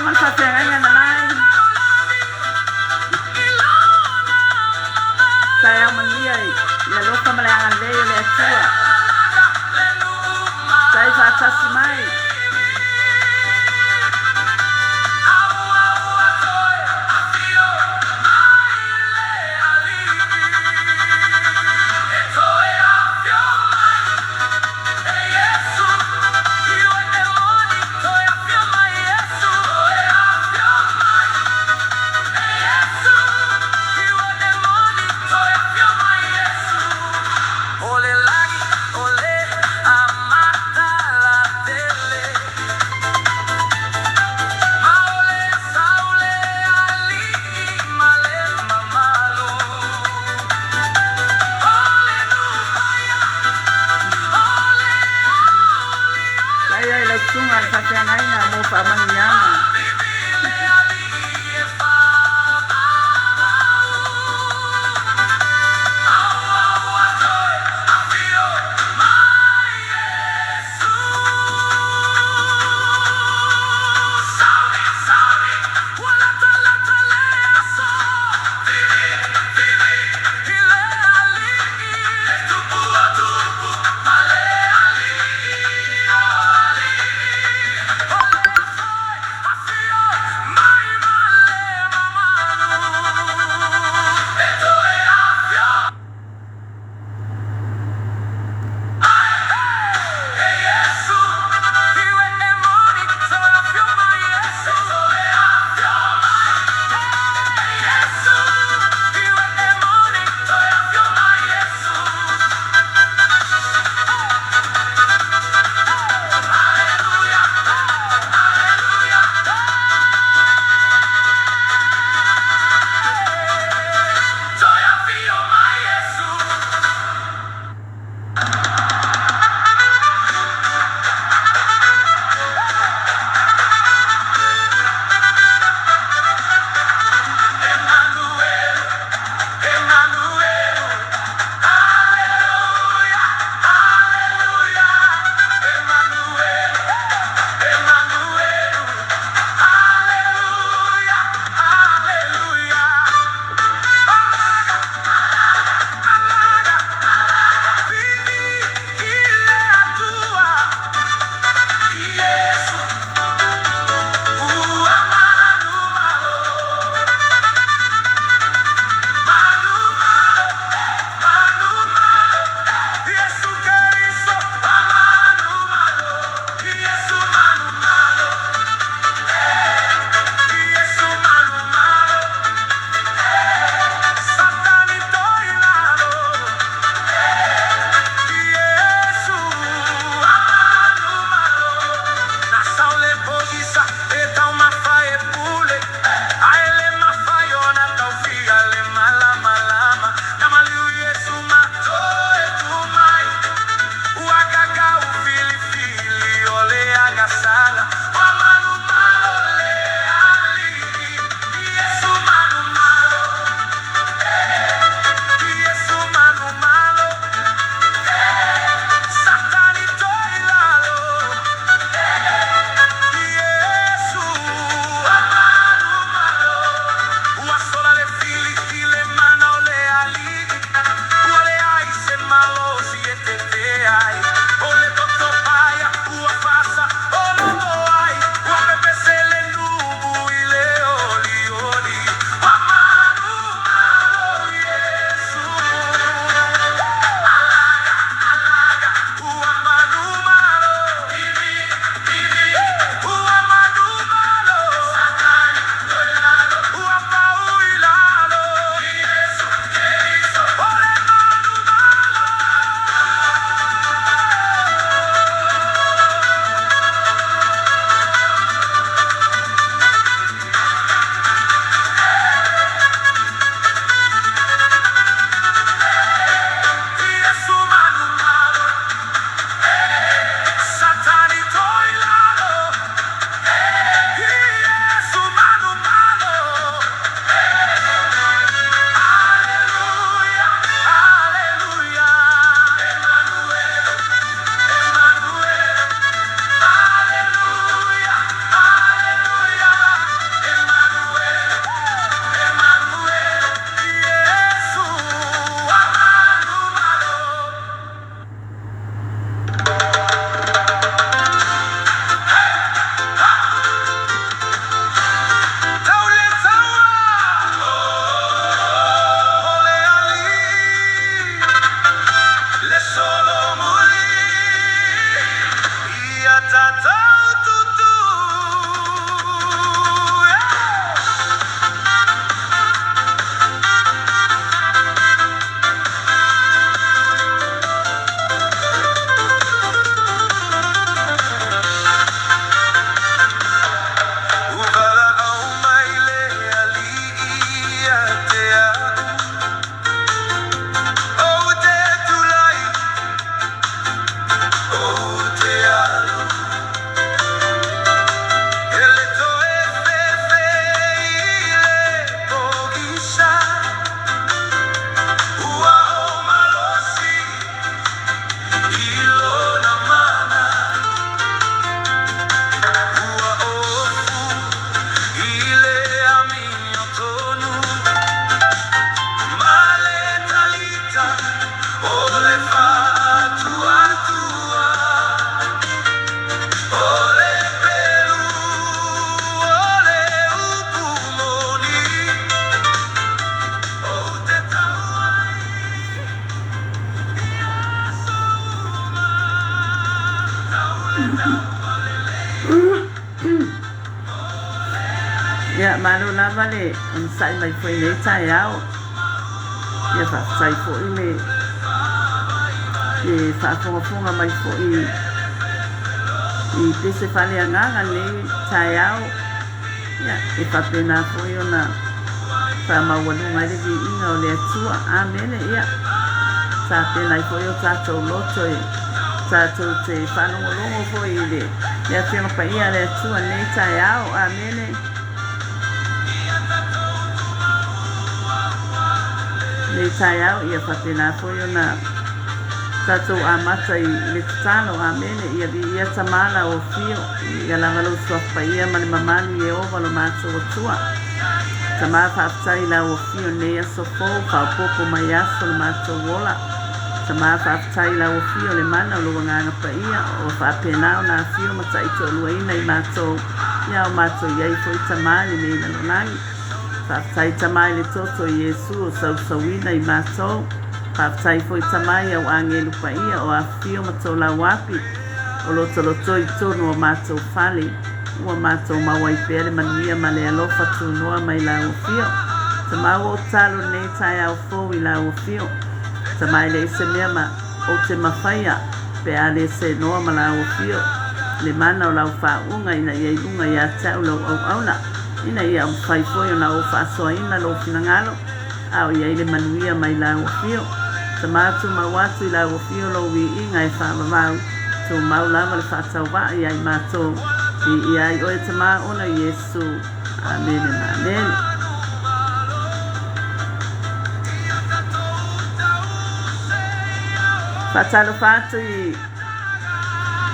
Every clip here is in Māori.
masatengan nanay. Saya mengiai, ya lupa melayangan leo letua. Saya baca simai. ia malo lava le sai mai foi le tai ao ia fa sai foi le e fa fonga mai foi i pese fale anganga le tai ao ia e fa pena foi ona fa mawalunga le vi inga o le atua amene ia sa pena foi o tato loto e tato te whanongolongo foi le le atua pa ia le atua le tai ao amene le tai au ia whapena foi ona tatou amata i le tatalo amene ia vi ia tamala o fio ia lavalo suafa ia ma le mamani e ova lo matou atua tamala whaatai la o fio ne ia sofo whaopoko mai aso le matou ola tamala whaatai la o fio le mana o lo wanganga pa ia o whapena o na fio mata i to luaina i matou ia o matou iai foi tamali le ina lonangi whaatai tamai le toto i Yesu o sausawina i matou whaatai foi tamai au angelu pa ia o a fio matou la wapi o loto i tono o matou fale ua matou mawai pere manuia ma le alofa tunua mai la o fio tamau o talo nei tai au Feau i la o fio tamai le ise mea ma o te mawhaia pe a le se noa ma la o fio le mana o lau whaunga ina iai unga ia tau lau au auna ina ia mwhai foi o na o whaasoa ina lo finangalo au iai le manuia mai la o fio tamatu mawatu i la o fio lo wi inga e whaamamau tu mau lava le whaatau wa iai matou i iai oe tama ona Yesu amene ma amene whaatalo whaatu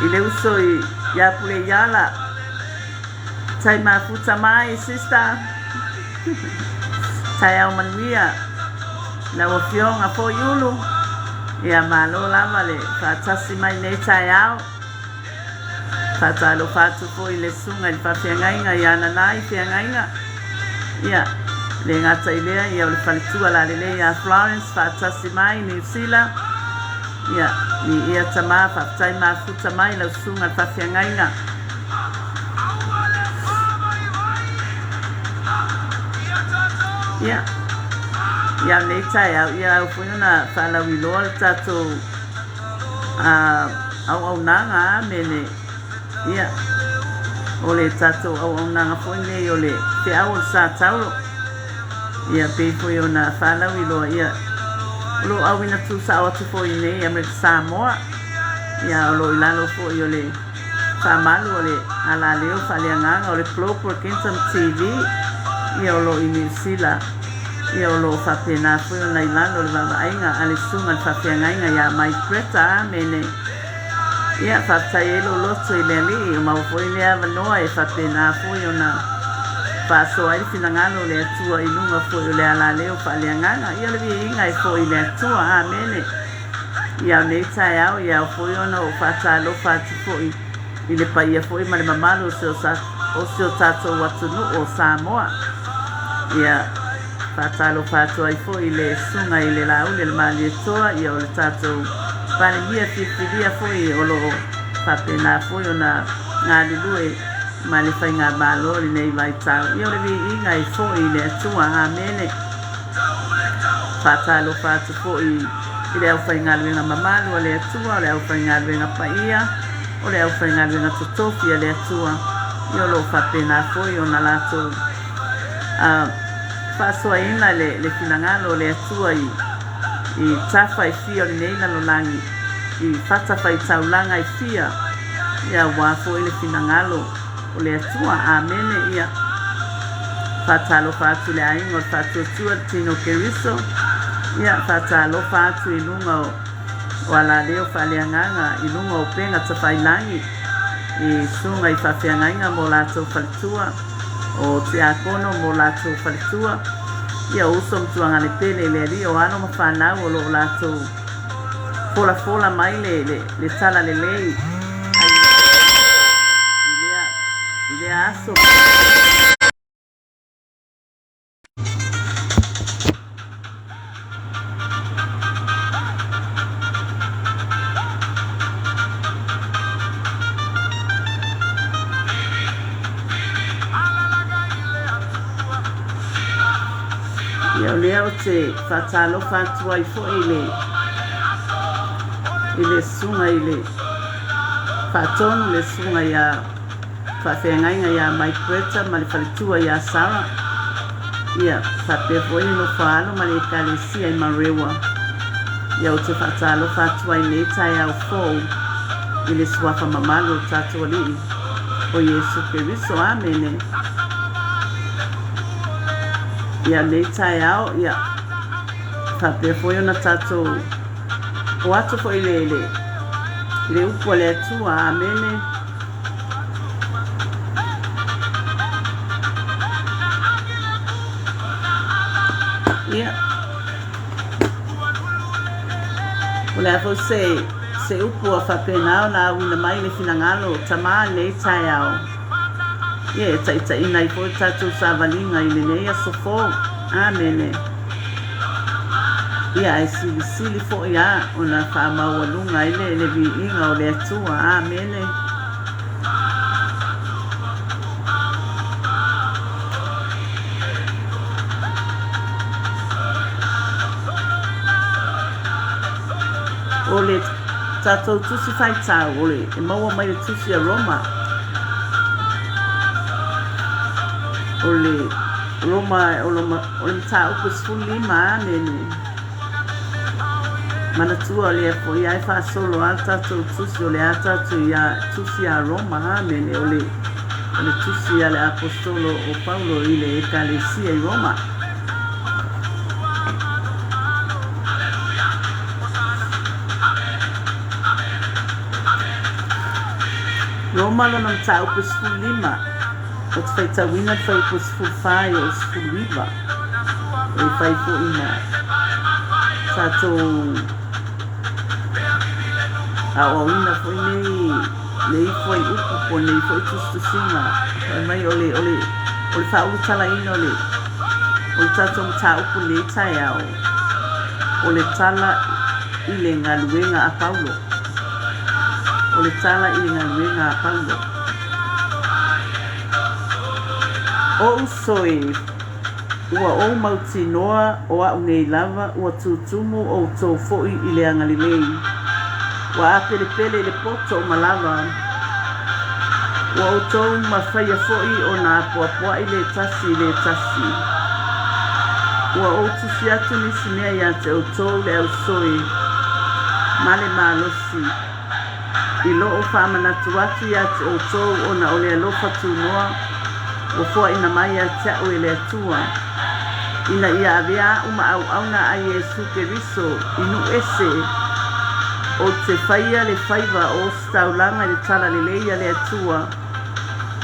i le uso i iapule iala tai mafuta mai sister tai au manuia la o fionga po yulu ia malo lava le whaatasi mai nei tai au whaatalo whaatu po i le sunga i whawhiangainga i ananai whiangainga ia le ngata i lea ia o le whalitua la le lea Florence whaatasi mai New Zealand ia ni ia tama whaatai mafuta mai la sunga i whawhiangainga ia ia nei tai au ia au fuina whalawi loa tato au nanga mene ia o le tato au nanga fuine o le Feau o Satauro ia pe foi ona whalawi loa ia lo au ina tu sa o tu foi nei Amerika Samoa ia o lo ilalo foi o le whamalu o le ala leo whaleanganga o le Global Kingdom TV ia o lo i New Zealand ia o lo whapena foi o nei lano le wawaiga a le sunga le whawhiangainga ia mai preta mene ia whaptai elo loto i lea li o mau foi lea wanoa e whapena foi o na whasoa i finangalo le atua i lunga foi o le ala leo whaleanganga ia le inga i foi le atua a mene ia o nei tai au ia o foi o na o whatalo whatu foi i le paia foi ma le mamalo o se o tato watunu o Samoa ia whatalo whatu ai foi i le sunga i le laule le mali e toa ia o le tato panemia fifilia foi o lo whapena foi o na ngā lulue ma le whainga malori nei vai tau ia o le vi inga i foi i le atua a mene whatalo whatu foi i le au whainga luenga mamalu o le atua o le au whainga luenga paia o le au whainga luenga totofi a le atua ia o lo whapena foi o na lato whasoaina le finangalo le atua i tafa i fia o le neina lo langi i whatafa i taulanga i fia ia wafo i le finangalo o le atua a mene ia whatalo whatu le aingo o whatu atua tino keriso ia whatalo whatu i lunga o ala leo whaleanganga i lunga o penga tawhailangi i sunga i whawhiangainga mo lato whalitua o te akono mo lato whalitua ia uso mtuanga le pele le ali o ano mawhanau o lo lato fola mai le tala le lei i lea aso Ia lea o te whatalo whatua I fo ile sunga ile whatonu le sunga ia whawhengainga ia mai preta ma le whalitua ia Sara. Ia whapefo no whaalo ma le kalesia I marewa. Ia o te whatalo whatua I le tai au Feau ile suafa mamalo tatua li o Yesu Keriso. Amene. Ia le tai au ia whapefo na tatou o atu fo le upo le atua. Amene. Ia o le afo se upo a whapenao na wina mai le finangalo tama le tai au. Ia ta ina I fo tatou savalinga I le neia sofo. Amene. Ia ai sili fo ia o na whaamaualunga I le vi inga o le atua. Amene. O le tatou tusi whaitau o le maua mai le tusi a Roma. O le Roma o le mta upo sfulima. Amene. Manatua o le afo ia I whaasolo al tatou tusi o le a tatou ia tusi a Roma. Amene. O le tusi a le apostolo o Paulo I le ekalesia I Roma. Roma lona mta upo sfulima. O te whaitawina te whai upo sfulwhai o sfulwiva. E whai fo ina tatou a o ina fo nei fo I upo po nei fo I tustusinga. Mai o le whaulu tala ina o le tatou mta upo le tai au. O le tala I le ngaluenga a Paulo. O le tala I le ngaluenga a Paulo. O usoi ua o mautinoa o au ngei lava ua tutumu o tau foi I le angalilei. Wa apelepele le poto o malava. Wa o tau mawhaia foi o na apuapua I le tasi. Wa o tusi atu nisi mea ia te o tau le au soi. Male malosi. I lo o whamanatu atu ia te o tau o na o le alofa tunoa. O fua ina mai a tau e le atua. Ina ia avea uma au na a Yesu Keriso inu ese. O te whaia le whaiva o staulanga le tala le leia le atua.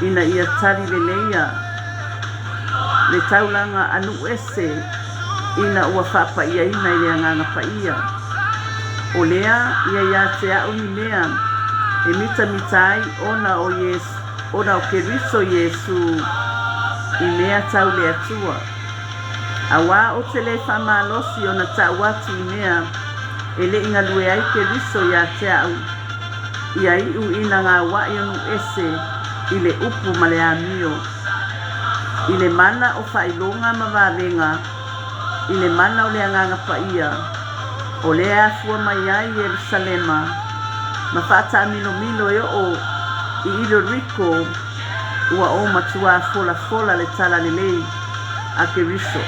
Ina ia tali le leia. Le taulanga anu ese. Ina ua whapa ia ina I le anganga paia. O lea ia te au ni mea. E mitai ona o Yesu. Ona o Keriso Yesu I mea tau le atua. Awa o te le whamalosi o na tau atu I mea. E le inga lue ai Keriso ia te au. Ia iu ina ngā wai onu ese I le upu ma le amio. I le mana o whailonga ma wawenga. I le mana o le anganga paia. O le afua mai ai Yerusalema. Ma whata milo e o I ilo riko ua o matua fola le tala le lei a Keriso.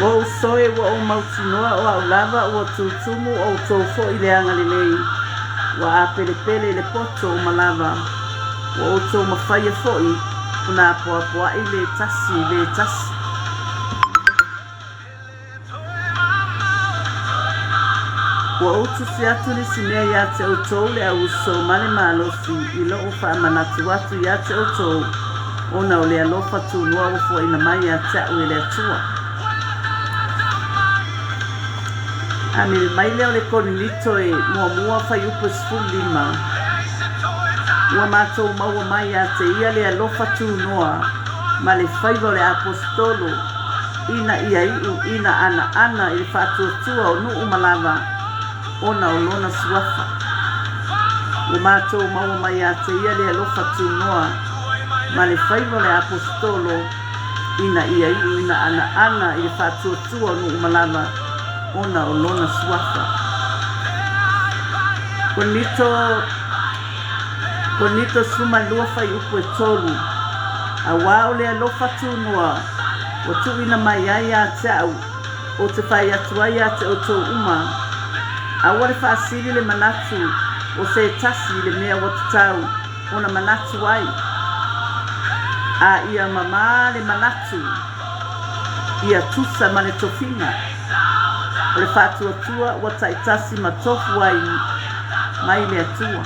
Wa o soe wa o mautinoa o au lava ua tutumu o tau fo I le anga le lei. Wa a pelepele le poto o malava. Wa o tau mawhaia foi Una poa I le tasi. Ua o tusi atu ni simea ia te o tau le au so male malosi I lo o whaamanatu atu ia te o tau. Ona o le alofa tu noa o fua ina mai ia te au le atua. Ami mai leo le konilito e mua whai upo sfulima. Ua mātou maua mai a te ia le alofa tūnoa ma le whaiva le apostolo ina ia iu ina ana i whātuatua o nuu malava ona o lona suafa. O mātou maua mai a te ia le alofa tūnoa ma le whaiva le apostolo ina ia iu ina ana i whātuatua o nuu malava ona o lona suafa. Konito suma lua whai upu e tolu a wao le alofa tūnoa o tuina mai ai a te au o te whai atuai a te o tō uma a wale whaasiri le manatu o se tasi le mea watatau o na manatu ai a ia mama le manatu ia tusa ma le tofinga o le whātuatua o tai tasi ma tofu ai mai le atua.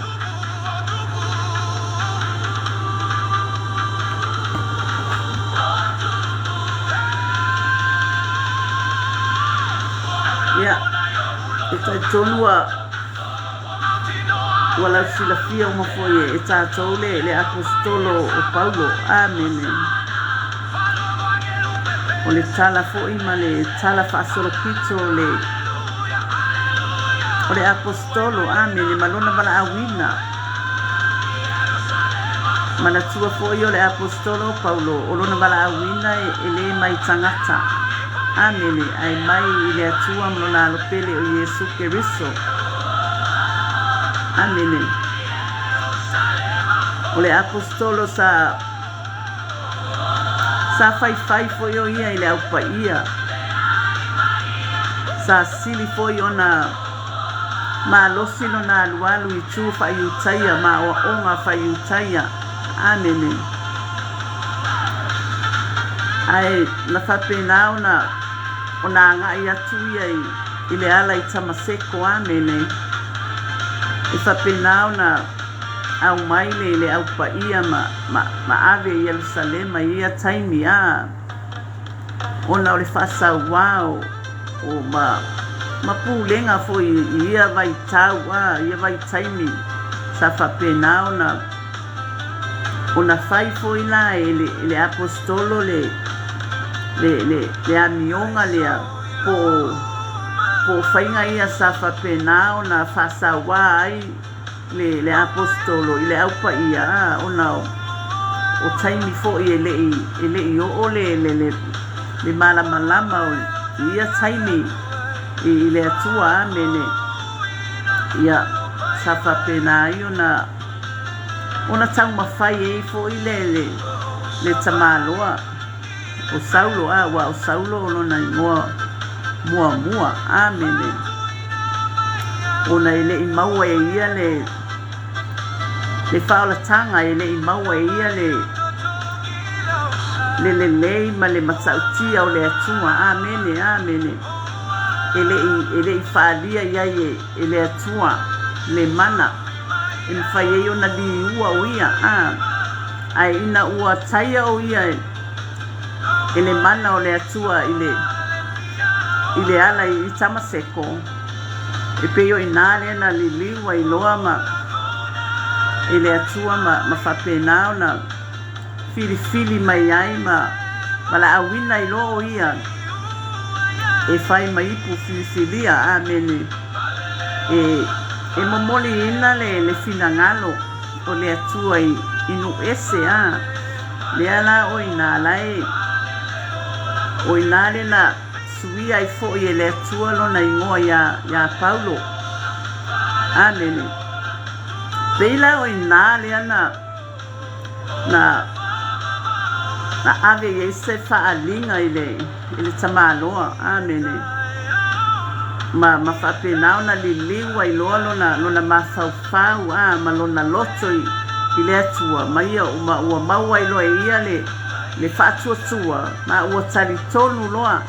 Ia, e tai tonua wala silafia uma foi e tātou le apostolo o Paulo, amene. O le tala foi ma le tala whaasorokito o le apostolo, amene, malona wala awina. Mana tua foi o le apostolo Paulo, o lona wala awina e le mai tangata. Amene, ai mai i le atua mlona alopele o Yesu Keriso. Amene. O le apostolo sa fai foi o ia i le aupa ia. Sa sili foi ona ma losino na alualu i tū whai utaia, ma o onga whai utaia. Amene. Ai, na whapenao o nā ngai atu ia i le ala i tamaseko, amene. E whapenao na au mai le au pa ia ma ave i Jerusalema ia taimi a. Ona o le whasau wao o ma pūlenga fo ia vai tau a, ia vai taimi. Sa whapenao na ona whai fo ila le apostolo le amionga lea po whainga ia sa whapenao na whasawa ai le apostolo i le aupa ia ona o taimi fo i ele i o le malamalama o ia taimi i le atua amene ia sa whapena i ona tau mawhai e fo i le tamaloa o Saulo o Saulo o lona mua amene ona ele i maua e ia le whaolatanga ele i maua e ia le ma le matsautia o le atua amene ele i whaalia ia ele atua le mana e mwhai e ona li ua o ia ai ina ua taia o ia ele mana o le atua i le ala i tamaseko e peo inale na liliwa i loa ma ele atua ma whapenao na fili mai ai ma la awina i loa o ia e whai maipu filifilia amene e momoli ina le finangalo o le atua i inu ese le ala o ina lai o inale na suia i fo i le atua lona ingoa ya Paulo. Amene. Peila o inale ana na ave i se whaalinga i le tamaloa. Amene. Ma whapenao na liliwa i loa lona mawhauwhau ma lona loto i le atua. Ma ia ua maua i loa ia le whaatuatua ma ua tari tonu loa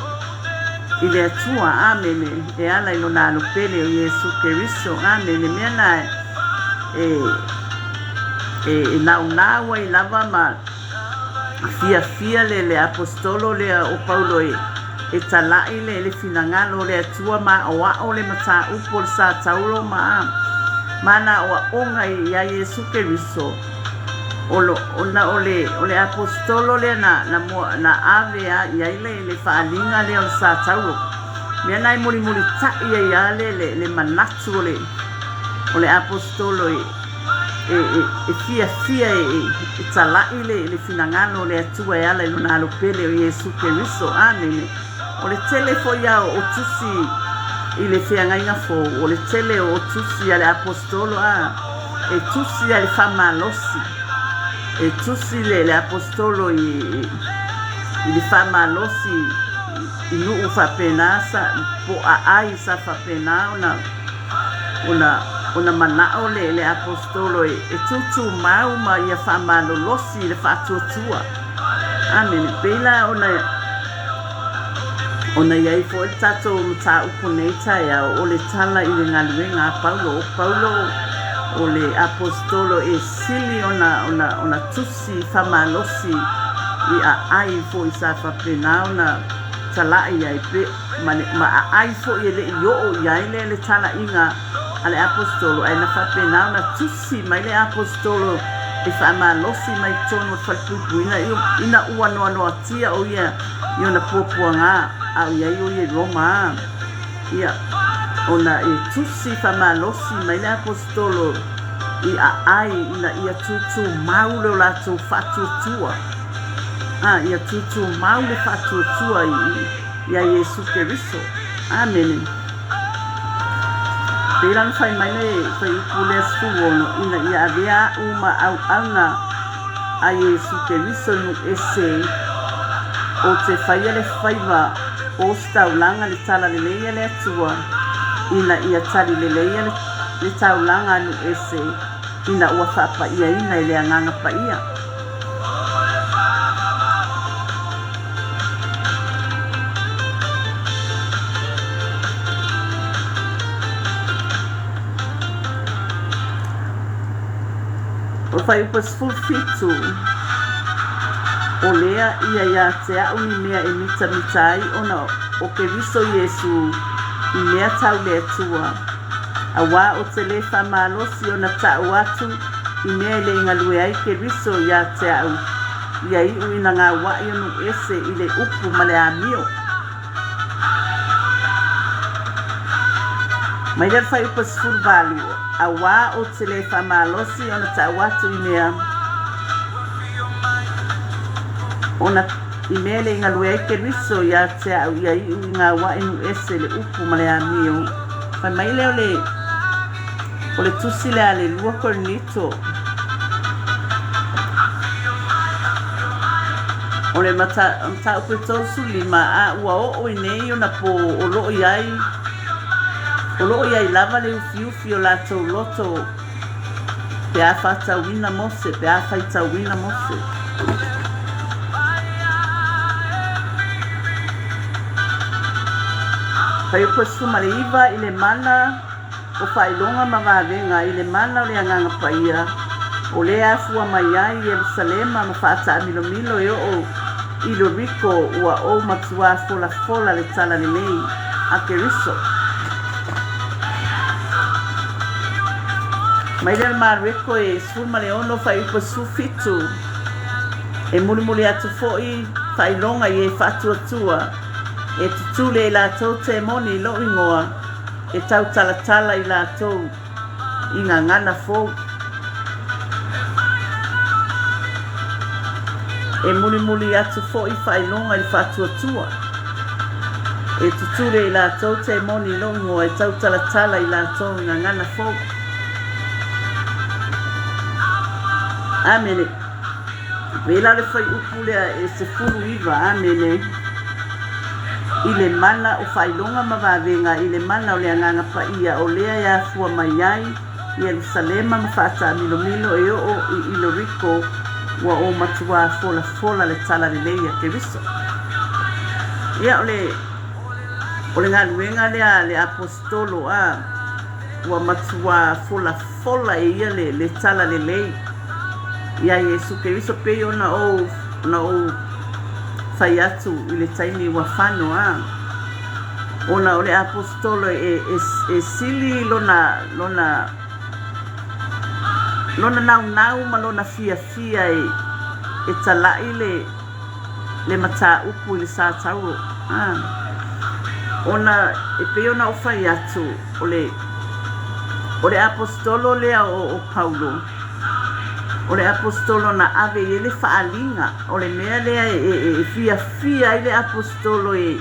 i le atua, amene, e ala i lona alopele o Yesu Keriso, amene, mea na e naua i lava ma fia le apostolo le o Paulo e talai le finangalo le atua ma o le mata upo le Satauro ma na o onga i a Yesu Keriso ole apostolo le na ave ia le faalinga le o Satauro mea nai muli tai ia le manatu ole apostolo e fia e talai le finangalo le atua e ala i lona alopele o Iesu Keriso amene o le tele fo ia o tusi i le feagaina fo o le tele o tusi a le apostolo e tusi a le famalosi e tusi le apostolo i le famalosi i nuu fapena sa po ai sa fapena ona manao le apostolo e tutu mau ma ia famalolosi le fatuatua amen pela ona iai fo e tato mta uponeta ia o le tala i le ngaluenga Paulo o le apostolo e sili ona tusi famalosi i ai fo i sa fapena ona tala iai pe ma ai fo i le io iai le tala inga ale apostolo ai na fapena na tusi mai le apostolo e famalosi mai tono fatupu ina ua no atia o ia na pupuanga au ia Roma ia ona e tusi famalosi mai le apostolo i ai ina ia tutu maulo la tu fatutua ia tutu maulo fatutua ia Iesu Keriso amen Pelan fai mai le fai pule suono ina ia avea uma au anga a Iesu Keriso no ese o te fai le faiva o staulanga le tala le leia le atua ina ia tali le leia le taulanga no ese ina ua whapa ia ina le anganga pa ia o fai upas fulfitu o lea ia te au ni mea e mitai ona o Keriso Iesu i mea tau le atua a wā o te le whamalosi ona tau atu i mea le ingalue ai Keriso ia te au ia i uina ngā wai onu ese i le upu ma le amio mai le fai upas fulvalu a wā o te le whamalosi ona tau atu i mea ona i mea le ingalue ai Keriso ia te au ia i ngā wai nu ese le upu ma le amio fai mai leo o le tusi le ale lua kornito o le mata upe tosu lima a ua o inei ona po o loo iai lava le ufiufi o latou loto pe a whatauina mose pe a whaitauina mose pai upa suma le iwa i le mana o whailonga mawawenga i le mana o le anganga paia o le afua mai ai Yerusalema ma whaata milomilo e o ilo riko ua o matua fola le tala le lei a Keriso mai le mareko e sfulma le ono fai upa sufitu e muli atu foi whailonga i e whatuatua e tutule i lātou te moni lo ingoa e tau talatala i lātou i ngā ngana Feau e muli atu fo i whailonga i whatuatua e tutule i lātou te moni lo ingoa e tau talatala i lātou i ngā ngana Feau amene vela le fai upulea e se furu iwa amene i le mana o whailonga mawawenga i le mana o le anganga paia o lea ia fua mai ai Yerusalema ma whaata milomilo e o i ilo riko ua o matua fola le tala le leia Keriso ia o le ngaluenga le apostolo ua matua fola e ia le tala le lei ia Iesu Keriso pe ona o fai atu i le taimi ua whano ona o le apostolo e sili lona lona nau ma lona fia e talai le mata upu i le Satauro. Ona e pe ona o fai atu o le apostolo lea o Paulo. O le apostolo na ave i le faalinga o le mea lea e fia i le apostolo e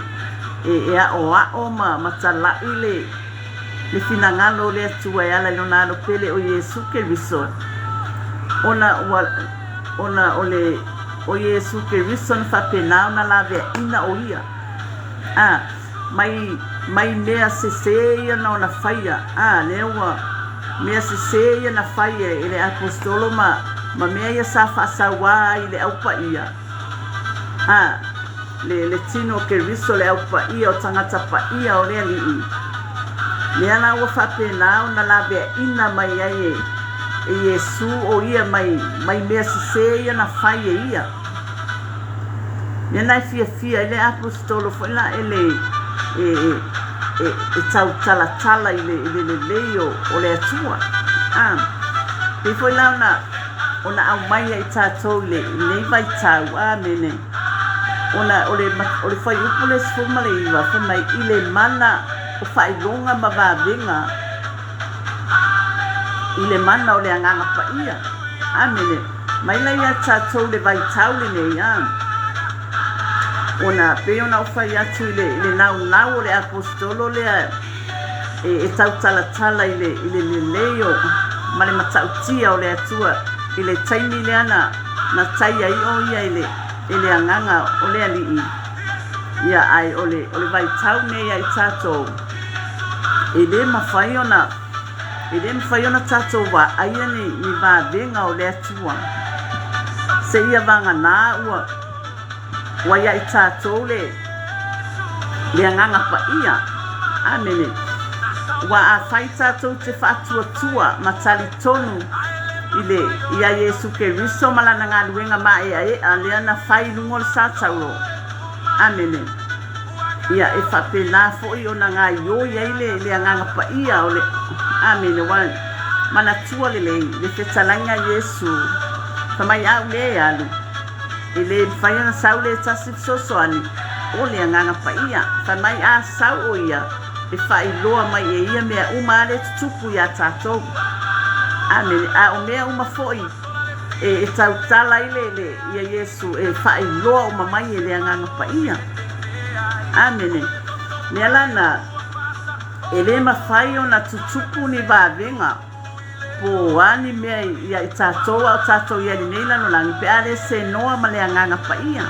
a o ma talai le finangalo le atua e ala lona alo pele o Yesu Keriso. Ona o Yesu Keriso na whapena ona la vea ina o ia. Mai mea seseia na ona whaia. Lewa mea seseia na whaia i le apostolo ma mea ia sa whaasawa i le aupa ia. Le tino Keriso le aupa ia o tangata pa ia o lea li. Lea na ua whapena ona la vea ina mai ai e Yesu o ia mai mea seseia na whaia ia. Lea na fia i le apostolo fo ila e tau tala i le leo o le atua. Pe fo ila ona au mai ai tātou le vai tau mene. O le whai upu le sfuma le iwa fo mai i le mana o whailonga ma vāwenga i le mana o le anganga pa ia. Amene, mai lai a tātou le vai tau le nei ona pe ona o whai atu i le nau o le apostolo lea e tau tala i le leo ma le matautia o le atua i le taimi lea na tai ai o ia i le anganga o le alii. Ia ai o le vai tau nei ai tātou. E le mawhai ona tātou wa aia ni vāwenga o le atua. Se ia vanga nā ua ia i tātou le anganga pa ia. Amene. Wa a whai tātou te whātua ma tali tonu i a Yesu Keriso malana ngā luenga ma a lea na whai lungo le Satauro. Amene. Ia e whapena fo'i o na ngā ioi ai le anganga pa ia o le. Amene wan. Mana tua le whetalanga Yesu. Whamai au le alu. E le whaiana sau le tasif sosoani. O le anganga pa ia. Whamai a sau o ia. E whai loa mai e ia mea uma ale tutupu ia tātou. Amene. A o mea uma fo'i. E tau tala ile ia Yesu. E whai loa o mamai e le anganga pa ia. Amene. Mea lana, e le mawhai o na tutupu ni vāwenga. Po ani mea ia i tātou au tātou ia ni neila no langi. Pe ale se noa ma le anganga pa ia.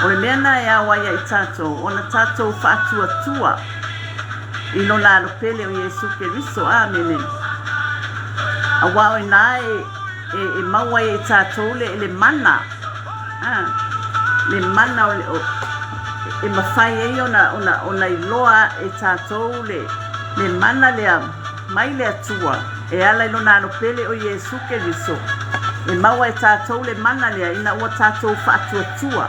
O le mea na e awa ia i tātou. O na tātou whaatua. I no la pele o Yesu Keriso. Amene. A wao i nā e maua i tātou le mana. Le mana o e mawhai ei ona i loa e tātou le mana lea mai le atua e ala ilo nāno pele o Yesu Keriso e maua e tātou le mana lea ina ua tātou whaatua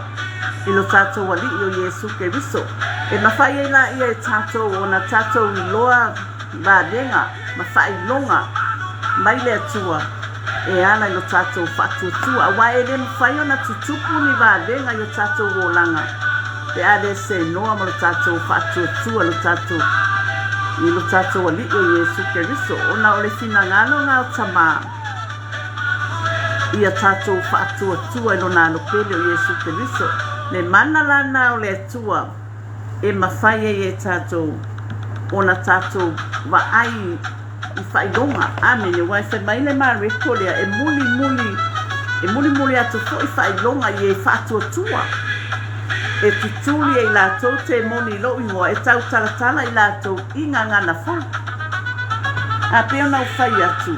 ilo tātou ali o Yesu Keriso e mawhai ei la ia e tātou ona tātou i loa vādenga mawhai longa mai le atua e ala ilo tātou whaatua wa e le mawhai ona tutupu ni vādenga ilo tātou o langa pe ade se noa ma lo tātou whaatua lo tātou i lo tātou ali o Yesu Keriso ona o le finangalo ngā o tama ia tātou whaatua ilo nāno pele o Yesu Keriso le mana lana o le atua e mawhai e tātou ona tātou wa ai i whailonga amene wai whai mai le mareko lea e muli atu fo i whailonga i e whaatua e tutuli e lātou te moni lo ingoa e tau talatala i lātou i ngā ngana wha. A peo nau whai atu.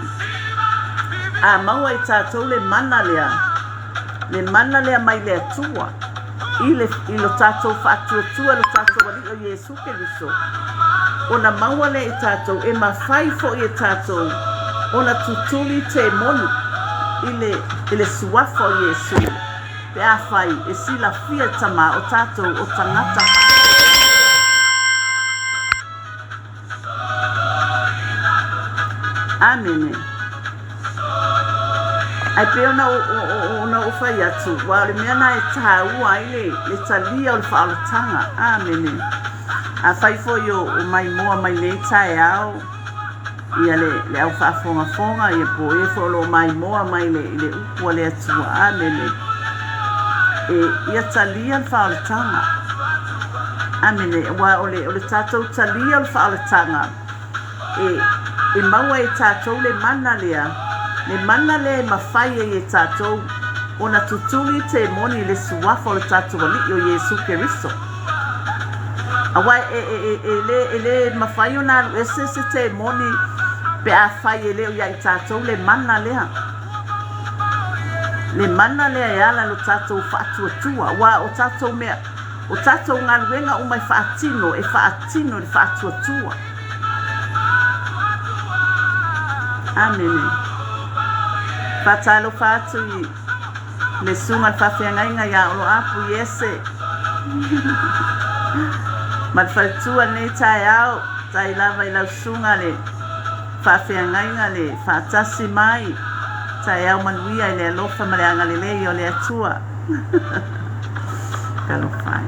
A maua i tātou le mana lea mai le atua. I lo tātou whaatua lo tātou ali o Yesu Keriso. Ona maua le i tātou e mawhai fo i tātou. Ona tutuli te moni i le suafa o Yesu. Pe a whai e sila fia tama o tātou o tangata. Amene. ai pe ona o fai atu wa le mea na e tau ai le talia o le whaalatanga amene a fai fo yo o mai moa mai le tae au ia le au whaafonga ia po e fo lo mai moa mai le upua le atua amene ia talia o le whaalatanga amene wa o le tatou talia o le whaalatanga e maua e tatou le mana lea le mana le mawhai e tātou o na tutuli te moni le suafa o le tātou ali o Yesu Keriso. Awa le mawhai o na se te moni pe a whai e leo ia i tātou le mana lea. Le mana lea e ala lo tātou whaatua wa o tātou mea o tātou ngā luenga o mai whaatino le whaatua. Amen. Patalo fatu le sunga whawhiangainga ia olo apu yese. Malwhautua ne tai au, tai lava i lau sunga le whawhiangainga le whaatasi mai. Tai au manuia i le alofa ma le angalelei o le atua. Kalo whai.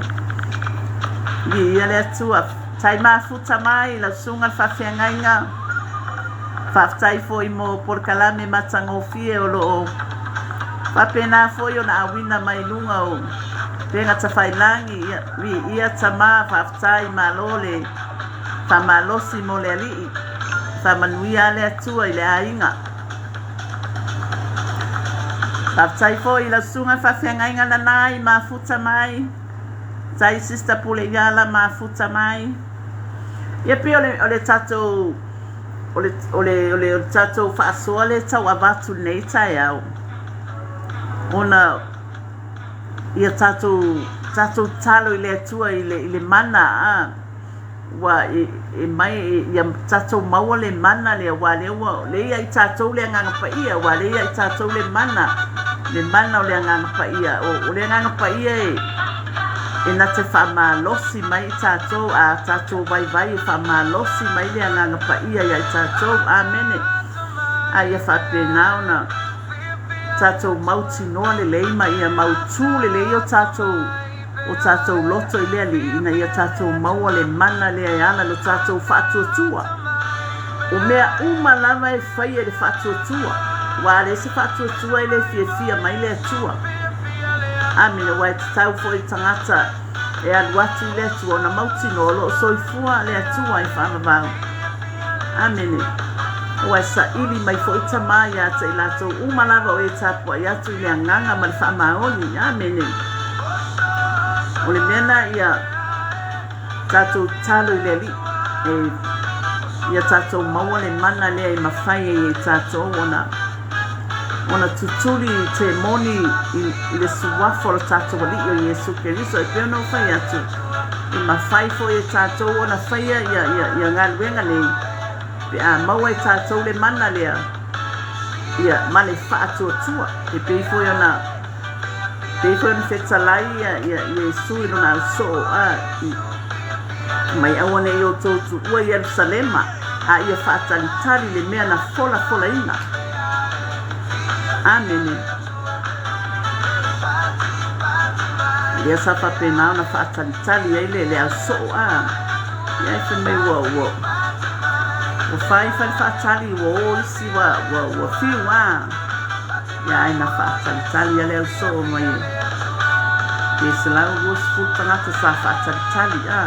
Ia le atua, tai mafuta mai lau sunga whawhiangainga. Whaftai fo i mo porkalame matangofie o loo. Whapena fo i o na awina mai lunga o. Penga tawhailangi ia tama whaftai malole. Whamalosi mo le alii. Whamanuia le atua i le ainga. Whaftai fo i la sunga whawhiangainga na nai mafuta mai. Tai sista pule iala mafuta mai. Ia pe o le tatou ole tatou whaasoa le tau avatu nei tai au. Ona ia tatou talo i le atua i le mana wa mai ia tatou maua le mana le wa le ia i tatou le nganga pa ia wa le ia i tatou le mana o le nganga pa ia o le nganga pa ia e na te whamalosi mai tātou a tātou vai whamalosi mai le nganga pa ia i tātou amene a ia whapenao na tātou mauti noa le leima ia mautu le lei o tātou loto i lea li ina ia tātou maua le mana lea e ala lo tātou whaatuatua o mea lava e whai e le whaatuatua wa le se whaatuatua i le fia mai le atua amina wai tau fo i tangata e aluatu i le atua na mauti no lo soifua le atua i whanavau amina wai sa ili mai fo i tamai ata i lato umalava o e tapua i atu i le anganga ma le whamaoni amina o le mena ia tatou talo i le li ia tatou maua le mana lea i mawhai e tatou ona tutuli te moni i le suafa o tātou ali o Yesu Keriso e peo no whai atu i mawhai fo e tātou ona whaia ia ngā luenga nei pe a maua i tātou le mana lea ia ma le whaatua e peifo i ona whetalai ia Yesu i lona au soo mai awane i o tōtu ua i Yerusalema a ia whaatalitali le mea na fola ina amene ia sa whapenao na whaatalitali ai le au soo ia e whamei ua o whai whaatali ua o isi ua whiu ia ai na whaatalitali ai le au soo mai e se lau ua sifuru tangata sa whaatalitali ia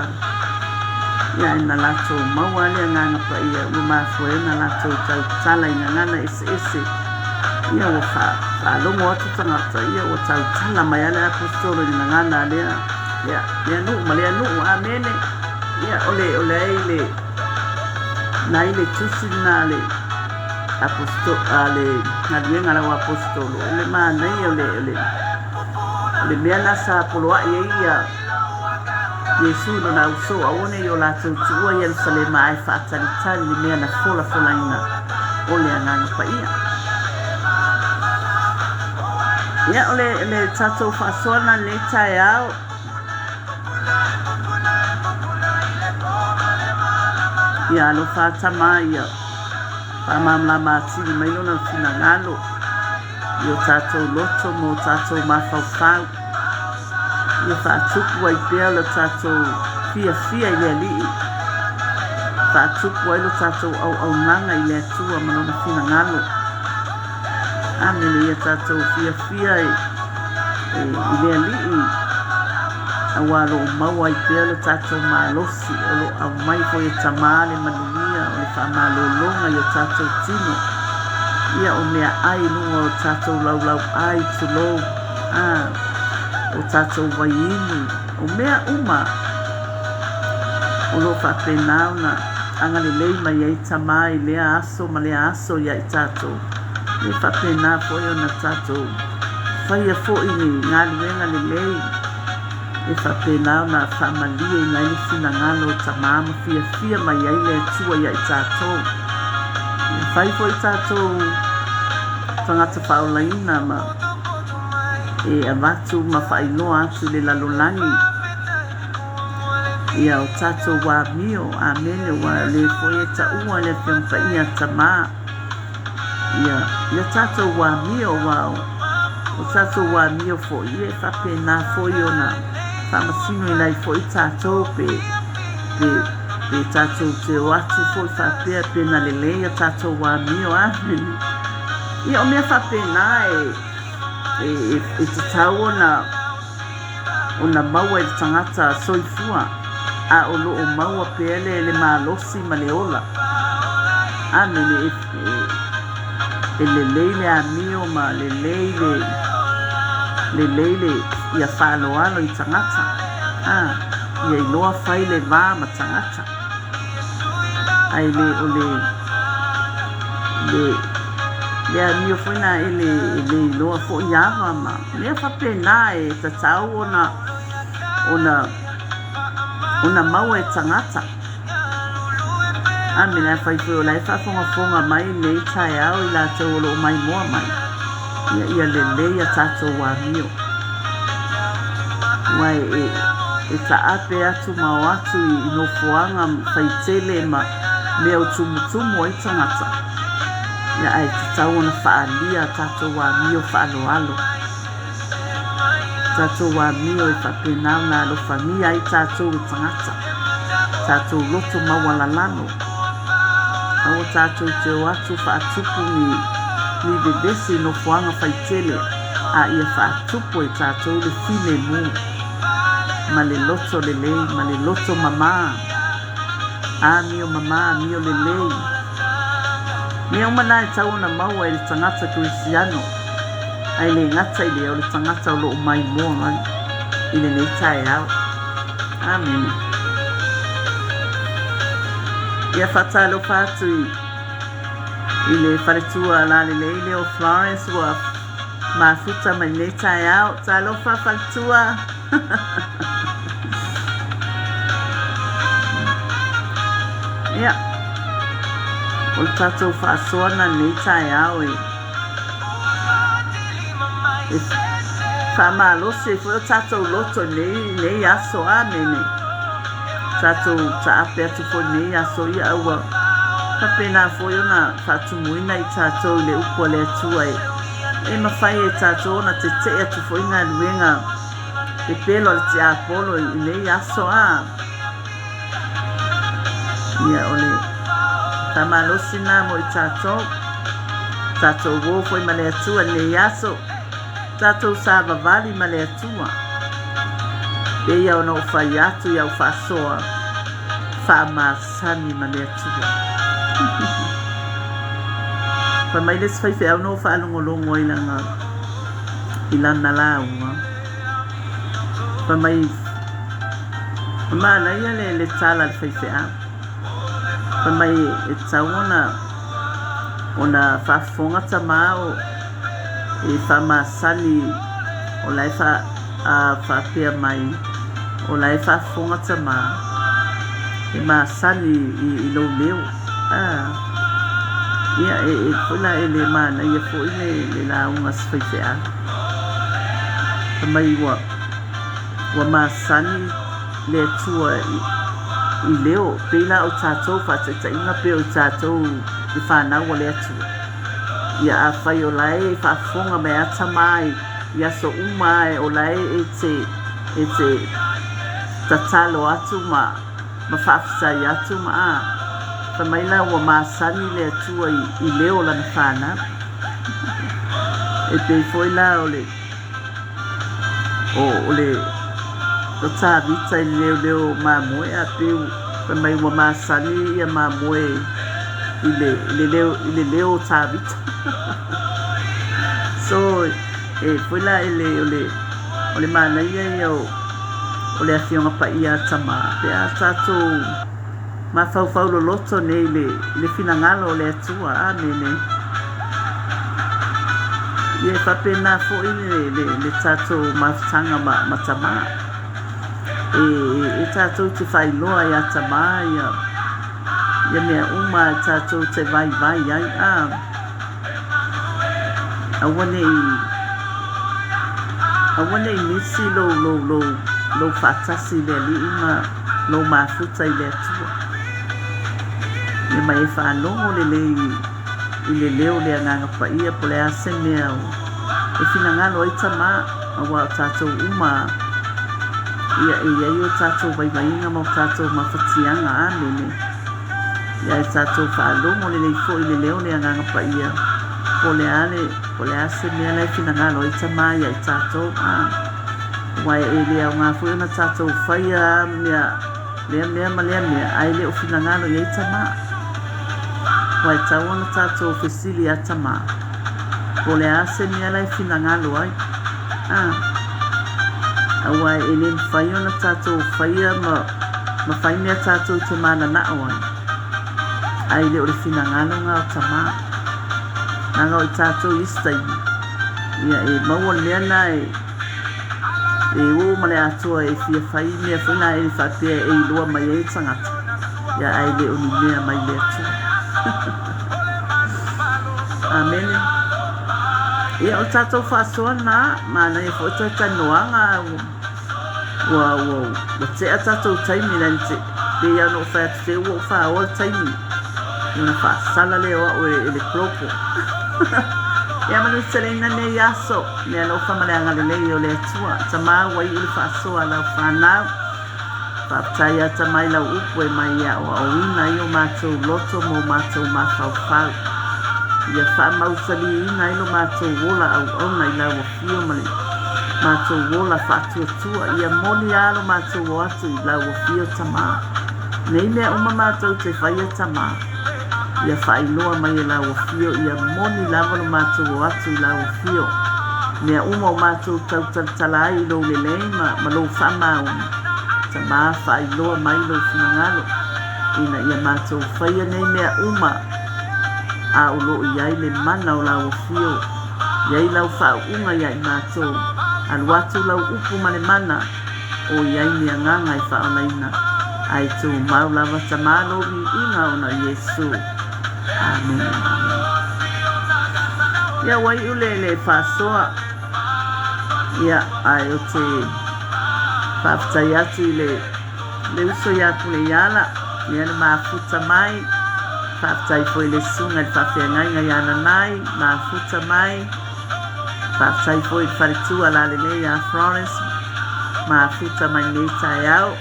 ai na lato maua lea nganga pa ia ua mafuena lato tau tala i ngana ese ia o whaalongo atu tangata ia o tau tala mai ale apostolo i ngana lea lea nuu amene ia ole ai le na ile tusi na le apostolo ale na lienga la apostolo le mana ia le mea nasa poloa ia Yesu no na uso aone yo la tutua Yerusalema ai whaatalitali le mea na fola ina ole anganga pa ia ia ole tatou whaasona le tae au ia alo whaatama ia whamamla mātiri mai lona whina ngalo Io tātou loto mo tātou mawhawhau. Ia whaatupu ai pēr lo tātou fia i lea lii. Whaatupu ai lo tātou au nanga i lea tua manona whina ngalo. Amene ia tātou fia i lea lii. Awa lo mau ai pēr lo tātou malosi o lo au mai foi e tamale manuia o le whamalolonga i o tātou tino. Ia o mea ai nunga o tātou lau ai tulo. O tātou waiini, o mea uma. O lo whapenau na angale lei mai ai tamai lea aso ma lea aso ia i tātou. Le whapenau foi o na tātou. Whaia foi ni ngāli wenga le lei. Le whapenau na whamalia i ngai ni whina ngalo tamama fia mai ai lea tua ia i tātou. Le whai foi tātou whangata whaolaina ma e avatu ma whainoa atu le lalolangi. Ia o tātou wā mio, amene wā le foi e ta ua le whiampa ia tamā. Ia tātou wā mio wā o tātou wā mio fo i e whapena foi o na whamasino i nei foi tātou pe tātou te o atu foi whapea pena le leia tātou wā mio amene. Ia o mea whapena e te tau o na maua e tangata soifua a o lo o maua peele le malosi ma le ola. Amene e le leile a mio ma le leile ia whaaloalo i tangata. Ia i loa whai le vā ma tangata. Ai le o Ia mio foi na ele loa foi iava ma le fa pena e tatau ona mau e tangata. Amina fai foi o lai fa fonga mai le tai au i la tau lo mai moa mai. Ia le ia tātou wā mio. Wai e ta ape atu mau atu i no fuanga fai tele ma mea o tumutumu ai tangata. Ia ai te tau na whaalia tātou wā mio whaaloalo. Tātou wā mio e whapenau na alo whamia ai tātou i tangata. Tātou loto mawalalano. Au tātou te o atu whaatupu ni bebesi no fuanga whaitele. A ia whaatupu e tātou le fine mu. Ma le loto le lei, ma le loto mama. A mio mama, mio le lei. Mea umana e tau na maua e le tangata Krisiano. Ai le ngata i le o le tangata o loo mai mua i le nei tae au. Amen. Ia whatalo whatu i le wharetua la le leile o Florence wa mafuta mai nei tae au. Talo wharetua. Ia. O tātou whaasoana nei tae au e whamalosi e whai o tātou loto nei aso amene. Tātou ta ape atu fo nei aso ia aua. Kapena foi ona whaatumuina i tātou le upo le atua e. E mawhai e tātou ona te te atu fo inga luenga e pelo le te apolo i nei aso a. Ia ole. Tamalosi na mo i tātou. Tātou wo foi ma le atua nei aso. Tātou sāva vali ma le atua. E iau no whai atu iau whasoa. Whamasani ma le atua. Pa mai les whai whai au no whaalongolongo i lana launga. Pa mai mana ia le tala le whai whai au. Pa mai e tau ona whafonga tamao e whamasani o lai whapea mai o lai whafonga tamao e masani i lo leo. Ia e fula e le mana ia fo le launga swhaiwhea. Pa mai wa masani le tua i leo pela o tātou whatata inga pe o tātou i whanau o le atua. ia a whai o lai whaafonga me ata mai ia so umai o lai e te tatalo atu ma whaafisai atu ma a whamaila ua māsani le atua i leo lana whāna e pei foi la o le o tā vita i leo mamoe a peu whamai ua māsani ia mamoe i le leo tā vita so e foi la o le mānaia ia o le afionga pa ia tama pe a tātou ma fau lo loto nei le finangalo o le atua a nene ia whapena fo i le tātou mawhitanga ma tama e tātou te whailoa ia tama ia mea uma tātou te vai ai awane i nisi lo whatasi le li ima lo mafuta i le atua ia mai e whanongo i le leo le anganga pa ia po le ase mea e finangalo ai tama awa o tātou uma ia o tātou vaivainga ma o tātou mawhatianga anene ia e tātou whanongo le fo i le leo le anganga pa ia po le ase mea le finangalo ai tama ia e tātou wai e lea o ngā fuena tātou whaia mea ai le o finangalo i tama wai tauana tātou fesili a tama po le ase mea lai finangalo ai wai e le whaia na tātou whaia ma whai mea tātou te mana nao ai le o le finangalo ngā o tama nanga o tātou istai ia e maua mea na e o male atua e fia whai mea whaina e whatea e ilua mai e tangata ia ai le o ni mea mai le atua Amene. Ia o tātou whaasoa nā, mana e whautai tanoanga wa te a tātou taimi nani te pe ano whai atu te ua whaoa taimi. Iona whaasala leo o e le klopo. Ia manu te reina ne yaso, me alo whamaleanga le lei o le atua, ta maa wai uli whaasoa lau whanau. Whaatai a ta mai lau upu e mai ia o awina i o mātou loto mo mātou mawhau. Ia whaamausali ina ilo mātou wola au na i lau o fio mani. Mātou wola whaatuatua ia moni alo mātou o atu i lau o fio tama. Nei mea uma mātou te whaia tama. Ia whailoa mai e lau o fio ia moni lavano mātou o atu i lau o fio. Mea uma o mātou tautatala ai ilo le leima ma lo whamau. Tama whailoa mai lo finangalo. Ina ia mātou whaia nei mea uma. A ulo iai le mana o lau fio iai lau whaunga iai mātou aluatu lau upu male mana o iai mea nganga i whaonaina ai tū mau lava tamalo mi inga o na Yesu Amen. Ia wai ule le whasoa ia ai o te whaftai atu i le uso i atu le iala ia na mafuta mai Whaftai foi le sunga i whawhiangai ngai ana nai, mā futa mai. Whaftai foi wharitua la le nei a Florence, mā futa mai nei tai au.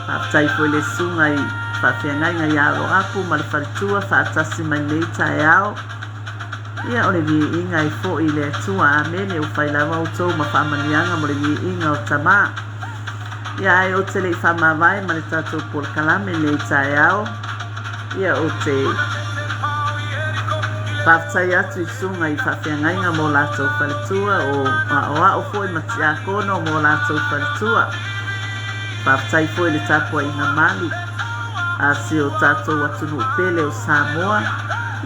Whaftai foi le sunga i whawhiangai ngai a Roapu, ma le wharitua whaatasi mai nei tai au. Ia o le vi inga i fo i le atua amene o whailawa o tau ma whamanianga mo le vi inga o tama. Ia ai o te le whamawai ma le tatou por kalame nei tai au. Ia o te whaftai atu i sunga i whawhiangainga mō lātou wharitua o a foi matiakono mō lātou wharitua. Whaftai foi le tāpua i ngā mali a si o tātou atunu pele o Samoa.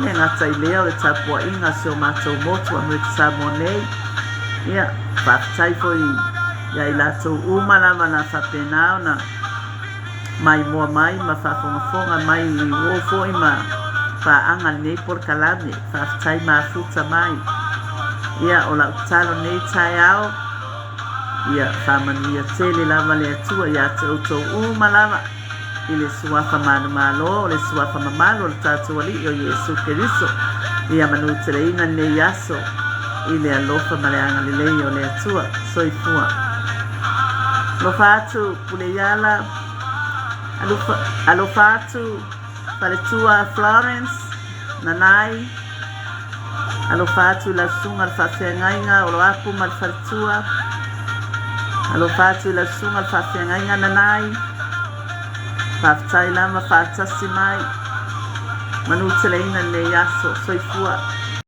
Ia ngata i leo le tāpua inga si o mātou motu a mwete Samoa nei. Ia whaftai foi ia i lātou umalama na whapenao na mai moa mai ma whafonga mai i wofo i ma whaanga nei por kalame whaftai ma futa mai ia o lau talo nei tai au ia whamania tele lava le atua ia te auto umalama i le suafa manu malo le suafa mamalo le tātua li o Yesu Keriso ia manuteleina nei aso i le alofa ma le agalelei o le atua soifua alofa atu puleiala alofa atu faletua Florence nanai alofa atu i lausuga le faafeagaiga o lo apu ma le faletua alofa atu i lausuga le faafeagaiga nanai faafetai lava faatasi mai manuteleina nei aso soifua